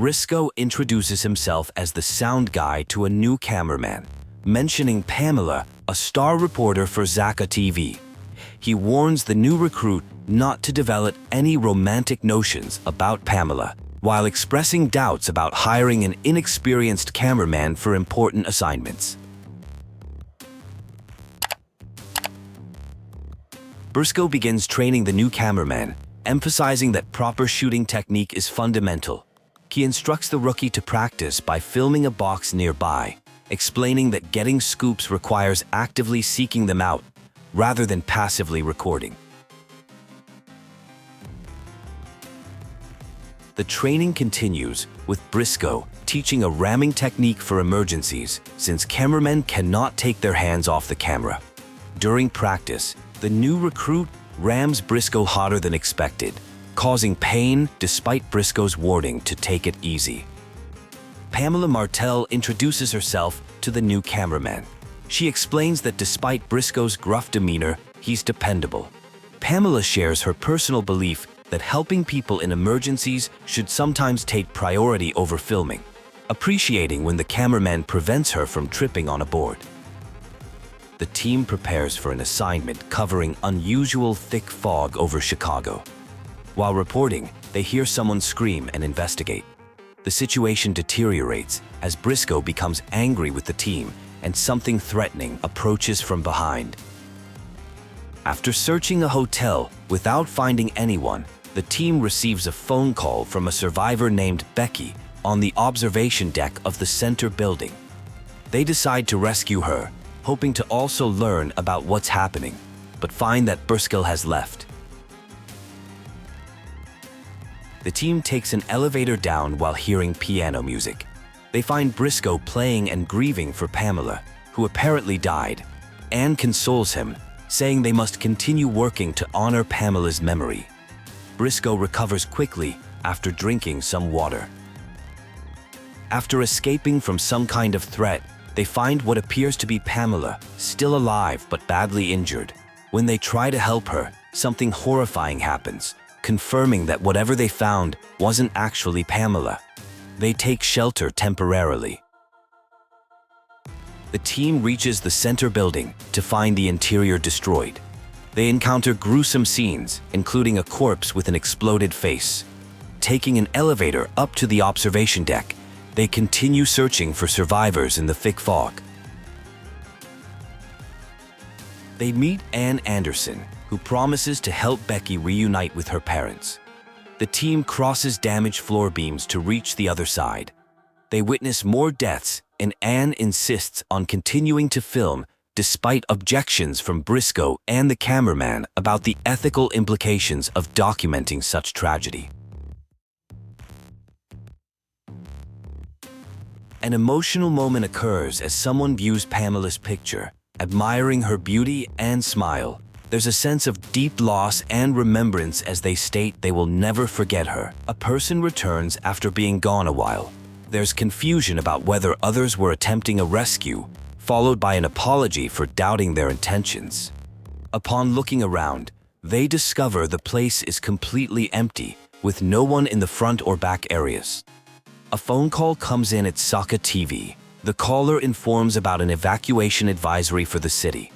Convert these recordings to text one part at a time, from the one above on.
Brisco introduces himself as the sound guy to a new cameraman, mentioning Pamela, a star reporter for ZakaTV. He warns the new recruit not to develop any romantic notions about Pamela, while expressing doubts about hiring an inexperienced cameraman for important assignments. Brisco begins training the new cameraman, emphasizing that proper shooting technique is fundamental. He instructs the rookie to practice by filming a box nearby, explaining that getting scoops requires actively seeking them out, rather than passively recording. The training continues, with Brisco teaching a ramming technique for emergencies, since cameramen cannot take their hands off the camera. During practice, the new recruit rams Brisco harder than expected, causing pain despite Brisco's warning to take it easy. Pamela Martel introduces herself to the new cameraman. She explains that despite Brisco's gruff demeanor, he's dependable. Pamela shares her personal belief that helping people in emergencies should sometimes take priority over filming, appreciating when the cameraman prevents her from tripping on a board. The team prepares for an assignment covering unusual thick fog over Chicago. While reporting, they hear someone scream and investigate. The situation deteriorates as Brisco becomes angry with the team and something threatening approaches from behind. After searching a hotel without finding anyone, the team receives a phone call from a survivor named Becky on the observation deck of the center building. They decide to rescue her, hoping to also learn about what's happening, but find that Brisco has left. The team takes an elevator down while hearing piano music. They find Brisco playing and grieving for Pamela, who apparently died. Anne consoles him, saying they must continue working to honor Pamela's memory. Brisco recovers quickly after drinking some water. After escaping from some kind of threat, they find what appears to be Pamela, still alive but badly injured. When they try to help her, something horrifying happens, confirming that whatever they found wasn't actually Pamela. They take shelter temporarily. The team reaches the center building to find the interior destroyed. They encounter gruesome scenes, including a corpse with an exploded face. Taking an elevator up to the observation deck, they continue searching for survivors in the thick fog. They meet Ann Anderson, who promises to help Becky reunite with her parents. The team crosses damaged floor beams to reach the other side. They witness more deaths, and Anne insists on continuing to film despite objections from Brisco and the cameraman about the ethical implications of documenting such tragedy. An emotional moment occurs as someone views Pamela's picture, admiring her beauty and smile. There's a sense of deep loss and remembrance as they state they will never forget her. A person returns after being gone a while. There's confusion about whether others were attempting a rescue, followed by an apology for doubting their intentions. Upon looking around, they discover the place is completely empty, with no one in the front or back areas. A phone call comes in at ZakaTV. The caller informs about an evacuation advisory for the city.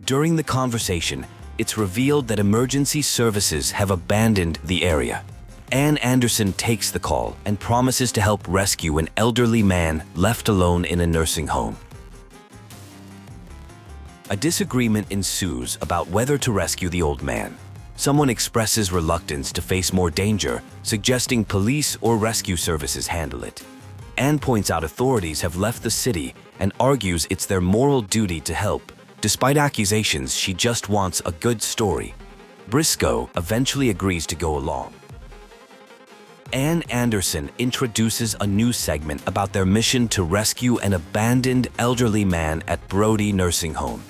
During the conversation, it's revealed that emergency services have abandoned the area. Ann Anderson takes the call and promises to help rescue an elderly man left alone in a nursing home. A disagreement ensues about whether to rescue the old man. Someone expresses reluctance to face more danger, suggesting police or rescue services handle it. Ann points out authorities have left the city and argues it's their moral duty to help. Despite accusations, she just wants a good story. Brisco eventually agrees to go along. Ann Anderson introduces a new segment about their mission to rescue an abandoned elderly man at Brody nursing home.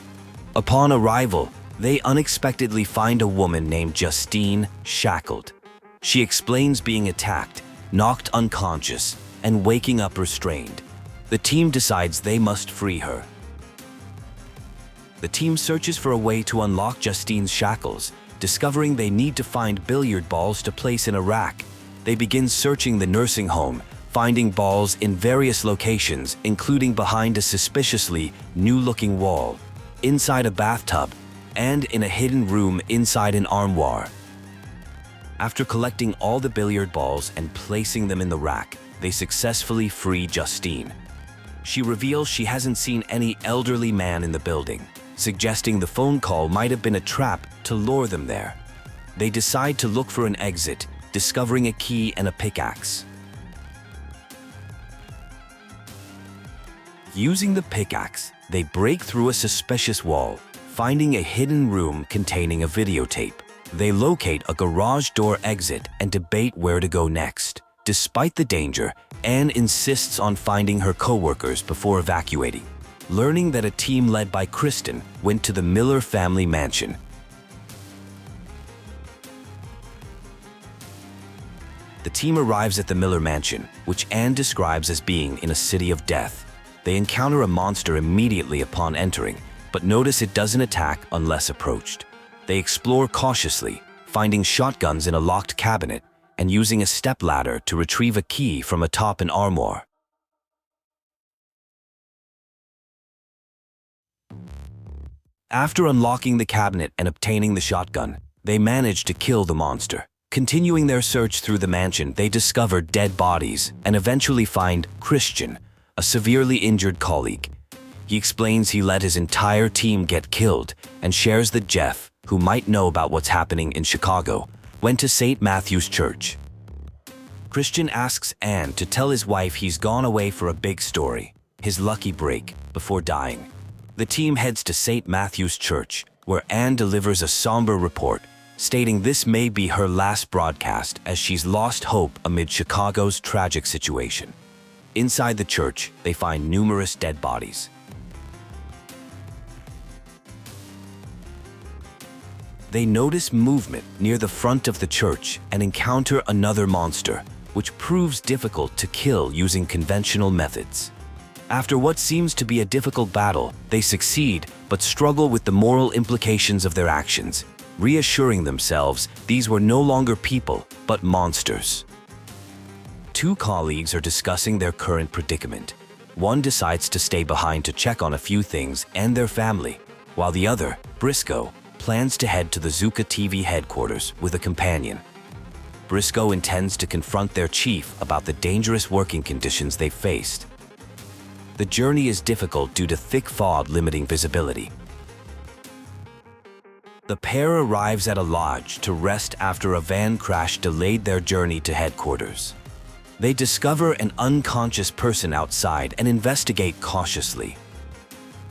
Upon arrival, they unexpectedly find a woman named Justine shackled. She explains being attacked, knocked unconscious, and waking up restrained. The team decides they must free her. The team searches for a way to unlock Justine's shackles, discovering they need to find billiard balls to place in a rack. They begin searching the nursing home, finding balls in various locations, including behind a suspiciously new-looking wall, inside a bathtub, and in a hidden room inside an armoire. After collecting all the billiard balls and placing them in the rack, they successfully free Justine. She reveals she hasn't seen any elderly man in the building, suggesting the phone call might have been a trap to lure them there. They decide to look for an exit, discovering a key and a pickaxe. Using the pickaxe, they break through a suspicious wall, finding a hidden room containing a videotape. They locate a garage door exit and debate where to go next. Despite the danger, Anne insists on finding her co-workers before evacuating, learning that a team led by Kristen went to the Miller family mansion. The team arrives at the Miller mansion, which Anne describes as being in a city of death. They encounter a monster immediately upon entering, but notice it doesn't attack unless approached. They explore cautiously, finding shotguns in a locked cabinet and using a stepladder to retrieve a key from atop an armoire. After unlocking the cabinet and obtaining the shotgun, they manage to kill the monster. Continuing their search through the mansion, they discover dead bodies and eventually find Christian, a severely injured colleague. He explains he let his entire team get killed and shares that Jeff, who might know about what's happening in Chicago, went to St. Matthew's Church. Christian asks Anne to tell his wife he's gone away for a big story, his lucky break, before dying. The team heads to St. Matthew's Church, where Anne delivers a somber report, stating this may be her last broadcast as she's lost hope amid Chicago's tragic situation. Inside the church, they find numerous dead bodies. They notice movement near the front of the church and encounter another monster, which proves difficult to kill using conventional methods. After what seems to be a difficult battle, they succeed but struggle with the moral implications of their actions, reassuring themselves these were no longer people but monsters. Two colleagues are discussing their current predicament. One decides to stay behind to check on a few things and their family, while the other, Brisco, plans to head to the ZakaTV headquarters with a companion. Brisco intends to confront their chief about the dangerous working conditions they've faced. The journey is difficult due to thick fog limiting visibility. The pair arrives at a lodge to rest after a van crash delayed their journey to headquarters. They discover an unconscious person outside and investigate cautiously.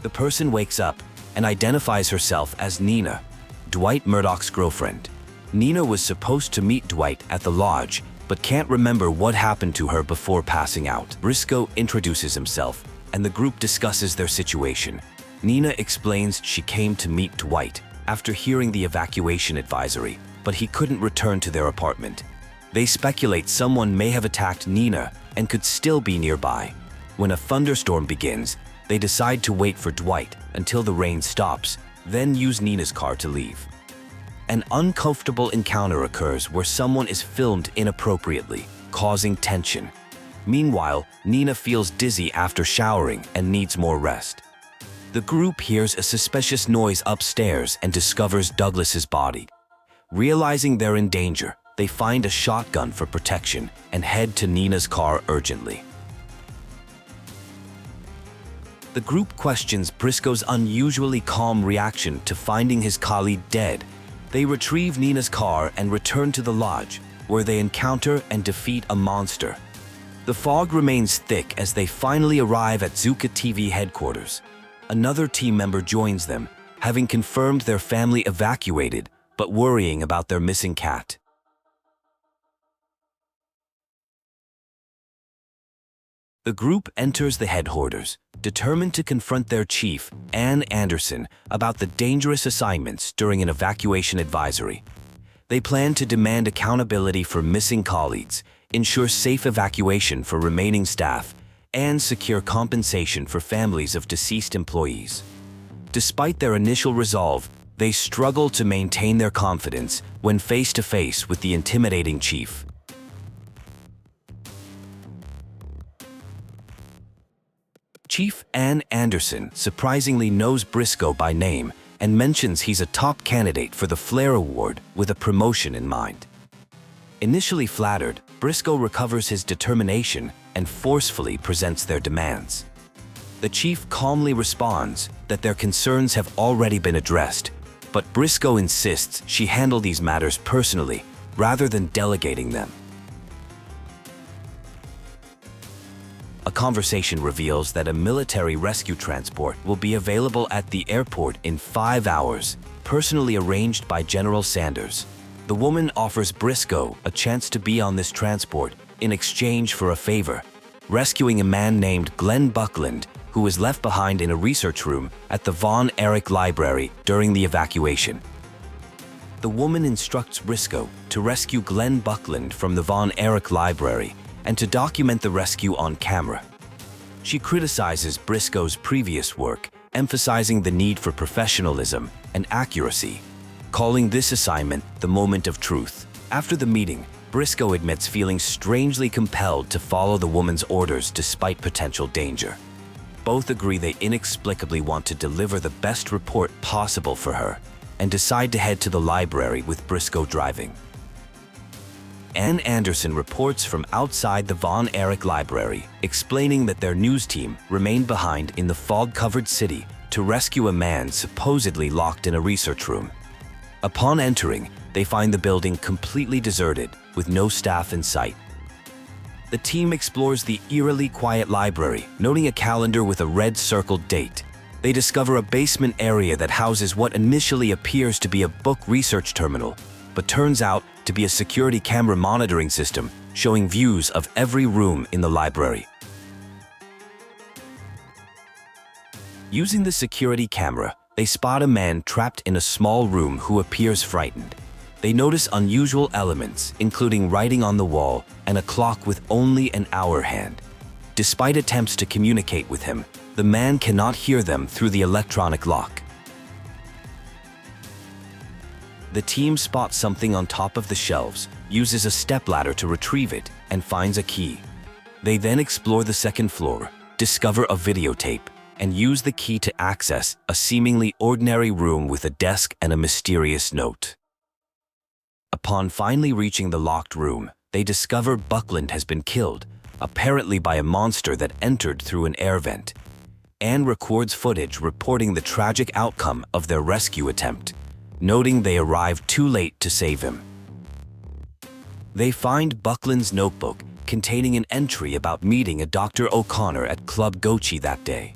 The person wakes up and identifies herself as Nina, Dwight Murdoch's girlfriend. Nina was supposed to meet Dwight at the lodge, but can't remember what happened to her before passing out. Brisco introduces himself, and the group discusses their situation. Nina explains she came to meet Dwight after hearing the evacuation advisory, but he couldn't return to their apartment. They speculate someone may have attacked Nina and could still be nearby. When a thunderstorm begins, they decide to wait for Dwight until the rain stops, then use Nina's car to leave. An uncomfortable encounter occurs where someone is filmed inappropriately, causing tension. Meanwhile, Nina feels dizzy after showering and needs more rest. The group hears a suspicious noise upstairs and discovers Douglas's body. Realizing they're in danger, they find a shotgun for protection and head to Nina's car urgently. The group questions Brisco's unusually calm reaction to finding his colleague dead. They retrieve Nina's car and return to the lodge, where they encounter and defeat a monster. The fog remains thick as they finally arrive at ZakaTV headquarters. Another team member joins them, having confirmed their family evacuated, but worrying about their missing cat. The group enters the headquarters, determined to confront their chief, Ann Anderson, about the dangerous assignments during an evacuation advisory. They plan to demand accountability for missing colleagues, ensure safe evacuation for remaining staff, and secure compensation for families of deceased employees. Despite their initial resolve, they struggle to maintain their confidence when face to face with the intimidating chief. Chief Ann Anderson surprisingly knows Brisco by name and mentions he's a top candidate for the Flair Award with a promotion in mind. Initially flattered, Brisco recovers his determination and forcefully presents their demands. The chief calmly responds that their concerns have already been addressed, but Brisco insists she handle these matters personally rather than delegating them. A conversation reveals that a military rescue transport will be available at the airport in 5 hours, personally arranged by General Sanders. The woman offers Brisco a chance to be on this transport in exchange for a favor, rescuing a man named Glenn Buckland, who was left behind in a research room at the Von Erich Library during the evacuation. The woman instructs Brisco to rescue Glenn Buckland from the Von Erich Library and to document the rescue on camera. She criticizes Brisco's previous work, emphasizing the need for professionalism and accuracy, calling this assignment the moment of truth. After the meeting, Brisco admits feeling strangely compelled to follow the woman's orders despite potential danger. Both agree they inexplicably want to deliver the best report possible for her and decide to head to the library with Brisco driving. Ann Anderson reports from outside the Von Erich Library, explaining that their news team remained behind in the fog-covered city to rescue a man supposedly locked in a research room. Upon entering, they find the building completely deserted, with no staff in sight. The team explores the eerily quiet library, noting a calendar with a red circled date. They discover a basement area that houses what initially appears to be a book research terminal, but turns out to be a security camera monitoring system showing views of every room in the library. Using the security camera, they spot a man trapped in a small room who appears frightened. They notice unusual elements, including writing on the wall and a clock with only an hour hand. Despite attempts to communicate with him, the man cannot hear them through the electronic lock. The team spots something on top of the shelves, uses a stepladder to retrieve it, and finds a key. They then explore the second floor, discover a videotape, and use the key to access a seemingly ordinary room with a desk and a mysterious note. Upon finally reaching the locked room, they discover Buckland has been killed, apparently by a monster that entered through an air vent. Anne records footage reporting the tragic outcome of their rescue attempt, noting they arrived too late to save him. They find Buckland's notebook containing an entry about meeting a Dr. O'Connor at Club Gochi that day.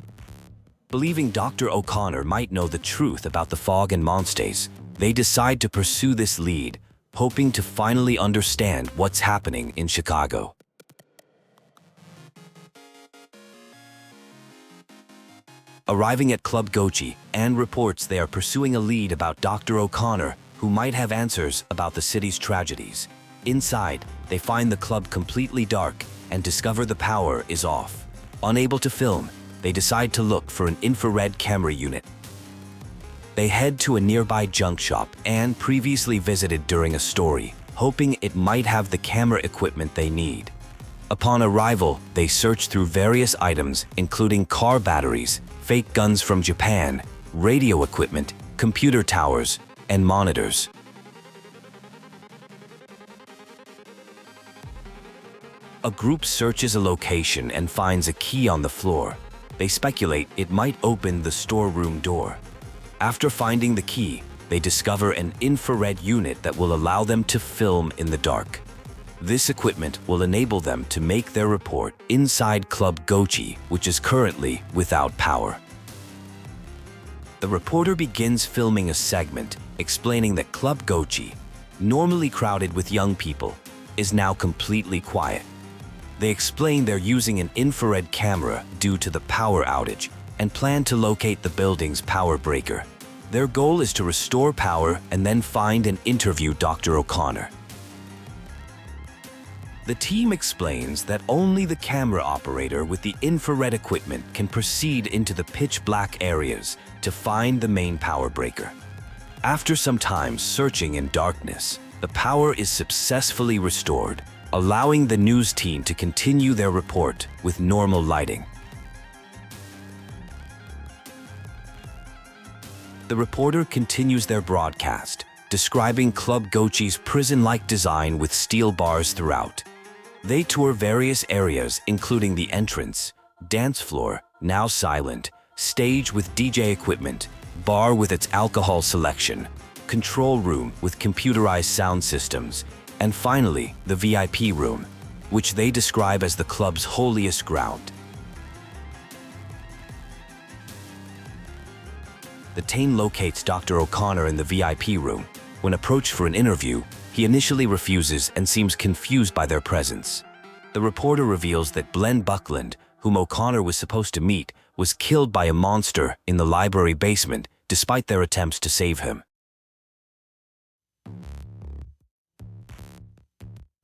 Believing Dr. O'Connor might know the truth about the fog and monsters, they decide to pursue this lead, hoping to finally understand what's happening in Chicago. Arriving at Club Gochi, Anne reports they are pursuing a lead about Dr. O'Connor, who might have answers about the city's tragedies. Inside, they find the club completely dark and discover the power is off. Unable to film, they decide to look for an infrared camera unit. They head to a nearby junk shop Anne previously visited during a story, hoping it might have the camera equipment they need. Upon arrival, they search through various items, including car batteries, fake guns from Japan, radio equipment, computer towers, and monitors. A group searches a location and finds a key on the floor. They speculate it might open the storeroom door. After finding the key, they discover an infrared unit that will allow them to film in the dark. This equipment will enable them to make their report inside Club Gochi, which is currently without power. The reporter begins filming a segment explaining that Club Gochi, normally crowded with young people, is now completely quiet. They explain they're using an infrared camera due to the power outage and plan to locate the building's power breaker. Their goal is to restore power and then find and interview Dr. O'Connor. The team explains that only the camera operator with the infrared equipment can proceed into the pitch-black areas to find the main power breaker. After some time searching in darkness, the power is successfully restored, allowing the news team to continue their report with normal lighting. The reporter continues their broadcast, describing Club Gochi's prison-like design with steel bars throughout. They tour various areas including the entrance, dance floor, now silent, stage with DJ equipment, bar with its alcohol selection, control room with computerized sound systems, and finally, the VIP room, which they describe as the club's holiest ground. The Tane locates Dr. O'Connor in the VIP room. When approached for an interview, he initially refuses and seems confused by their presence. The reporter reveals that Glenn Buckland, whom O'Connor was supposed to meet, was killed by a monster in the library basement despite their attempts to save him.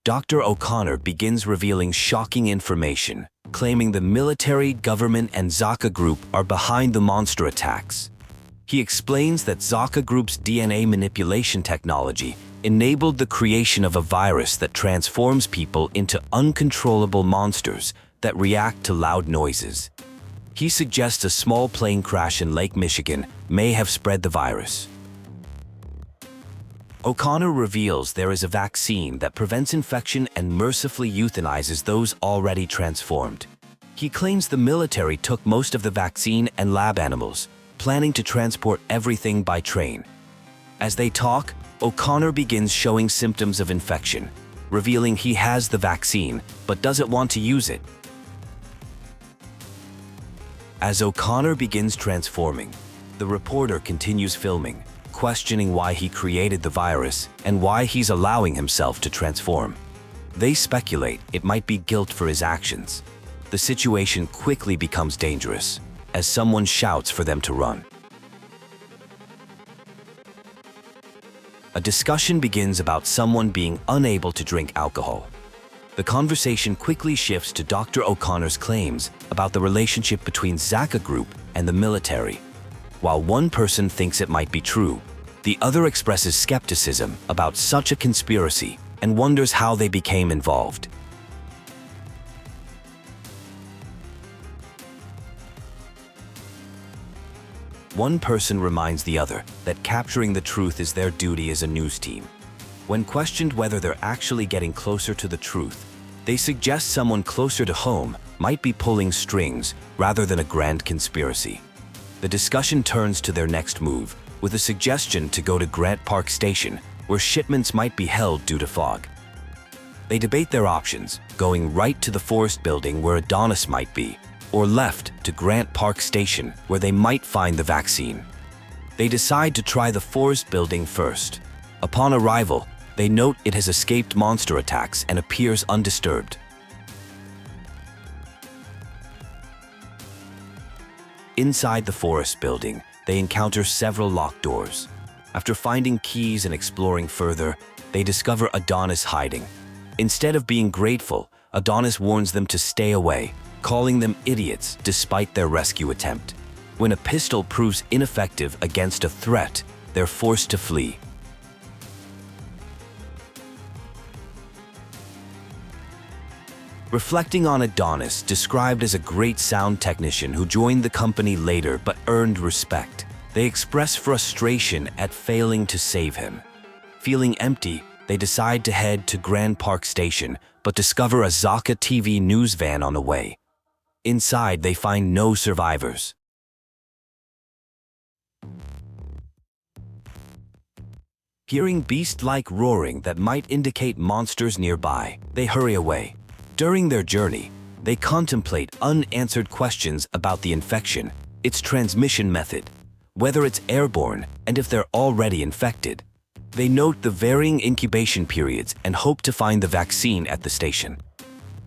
Dr. O'Connor begins revealing shocking information, claiming the military, government, and Zaka group are behind the monster attacks. He explains that Zaka group's DNA manipulation technology enabled the creation of a virus that transforms people into uncontrollable monsters that react to loud noises. He suggests a small plane crash in Lake Michigan may have spread the virus. O'Connor reveals there is a vaccine that prevents infection and mercifully euthanizes those already transformed. He claims the military took most of the vaccine and lab animals, planning to transport everything by train. As they talk, O'Connor begins showing symptoms of infection, revealing he has the vaccine but doesn't want to use it. As O'Connor begins transforming, the reporter continues filming, questioning why he created the virus and why he's allowing himself to transform. They speculate it might be guilt for his actions. The situation quickly becomes dangerous as someone shouts for them to run. A discussion begins about someone being unable to drink alcohol. The conversation quickly shifts to Dr. O'Connor's claims about the relationship between Zaka Group and the military. While one person thinks it might be true, the other expresses skepticism about such a conspiracy and wonders how they became involved. One person reminds the other that capturing the truth is their duty as a news team. When questioned whether they're actually getting closer to the truth, they suggest someone closer to home might be pulling strings rather than a grand conspiracy. The discussion turns to their next move, with a suggestion to go to Grant Park Station, where shipments might be held due to fog. They debate their options, going right to the Forest Building where Adonis might be, or left to Grant Park Station where they might find the vaccine. They decide to try the Forest Building first. Upon arrival, they note it has escaped monster attacks and appears undisturbed. Inside the Forest Building, they encounter several locked doors. After finding keys and exploring further, they discover Adonis hiding. Instead of being grateful, Adonis warns them to stay away, calling them idiots despite their rescue attempt. When a pistol proves ineffective against a threat, they're forced to flee. Reflecting on Adonis, described as a great sound technician who joined the company later but earned respect, they express frustration at failing to save him. Feeling empty, they decide to head to Grand Park Station but discover a ZakaTV news van on the way. Inside, they find no survivors. Hearing beast-like roaring that might indicate monsters nearby, they hurry away. During their journey, they contemplate unanswered questions about the infection, its transmission method, whether it's airborne, and if they're already infected. They note the varying incubation periods and hope to find the vaccine at the station.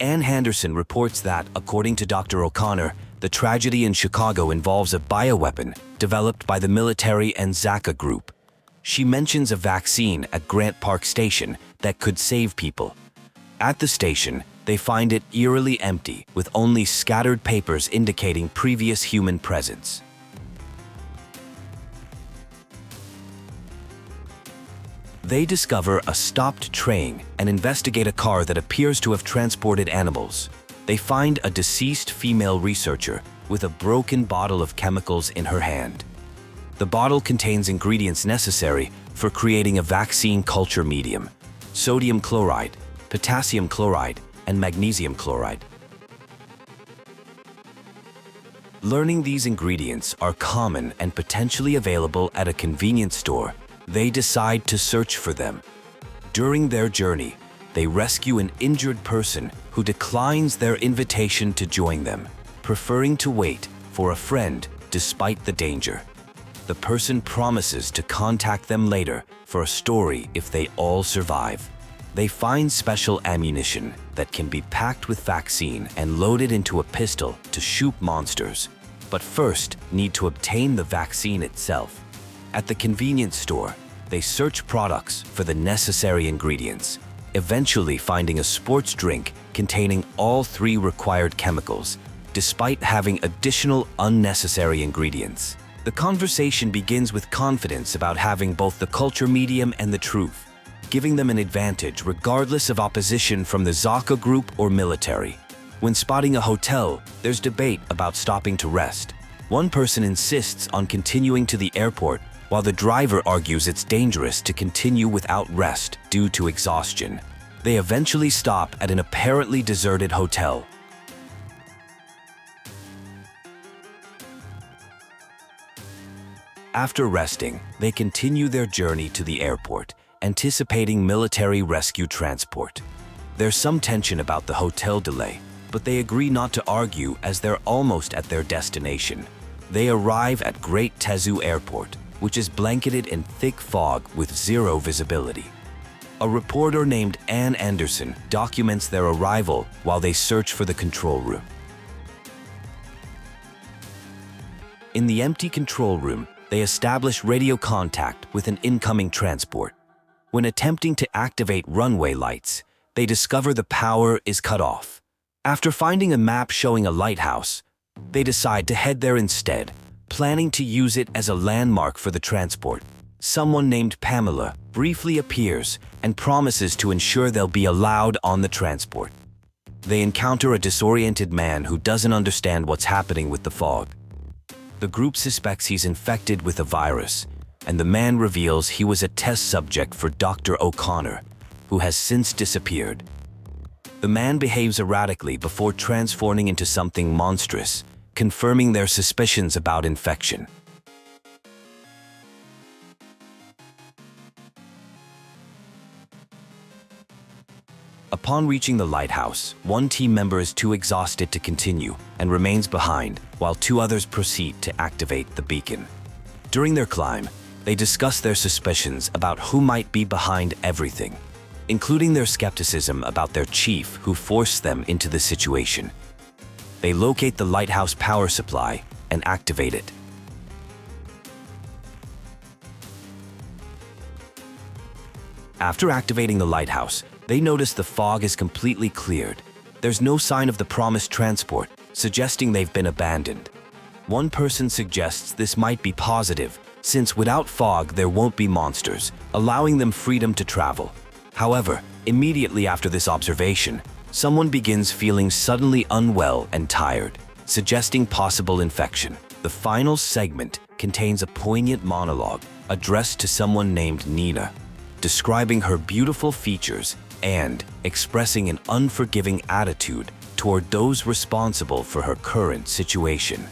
Ann Henderson reports that, according to Dr. O'Connor, the tragedy in Chicago involves a bioweapon developed by the military and Zaka group. She mentions a vaccine at Grant Park Station that could save people. At the station, they find it eerily empty, with only scattered papers indicating previous human presence. They discover a stopped train and investigate a car that appears to have transported animals. They find a deceased female researcher with a broken bottle of chemicals in her hand. The bottle contains ingredients necessary for creating a vaccine culture medium: sodium chloride, potassium chloride, and magnesium chloride. Learning these ingredients are common and potentially available at a convenience store, they decide to search for them. During their journey, they rescue an injured person who declines their invitation to join them, preferring to wait for a friend despite the danger. The person promises to contact them later for a story if they all survive. They find special ammunition that can be packed with vaccine and loaded into a pistol to shoot monsters, but first need to obtain the vaccine itself. At the convenience store, they search products for the necessary ingredients, eventually finding a sports drink containing all 3 required chemicals, despite having additional unnecessary ingredients. The conversation begins with confidence about having both the culture medium and the truth, giving them an advantage regardless of opposition from the Zaka group or military. When spotting a hotel, there's debate about stopping to rest. One person insists on continuing to the airport, while the driver argues it's dangerous to continue without rest due to exhaustion. They eventually stop at an apparently deserted hotel. After resting, they continue their journey to the airport, anticipating military rescue transport. There's some tension about the hotel delay, but they agree not to argue as they're almost at their destination. They arrive at Great Tezu Airport, which is blanketed in thick fog with 0 visibility. A reporter named Ann Anderson documents their arrival while they search for the control room. In the empty control room, they establish radio contact with an incoming transport. When attempting to activate runway lights, they discover the power is cut off. After finding a map showing a lighthouse, they decide to head there instead, planning to use it as a landmark for the transport. Someone named Pamela briefly appears and promises to ensure they'll be allowed on the transport. They encounter a disoriented man who doesn't understand what's happening with the fog. The group suspects he's infected with a virus, and the man reveals he was a test subject for Dr. O'Connor, who has since disappeared. The man behaves erratically before transforming into something monstrous, confirming their suspicions about infection. Upon reaching the lighthouse, one team member is too exhausted to continue and remains behind, while 2 others proceed to activate the beacon. During their climb, they discuss their suspicions about who might be behind everything, including their skepticism about their chief who forced them into the situation. They locate the lighthouse power supply and activate it. After activating the lighthouse, they notice the fog is completely cleared. There's no sign of the promised transport, suggesting they've been abandoned. One person suggests this might be positive, since without fog there won't be monsters, allowing them freedom to travel. However, immediately after this observation, someone begins feeling suddenly unwell and tired, suggesting possible infection. The final segment contains a poignant monologue addressed to someone named Nina, describing her beautiful features and expressing an unforgiving attitude toward those responsible for her current situation.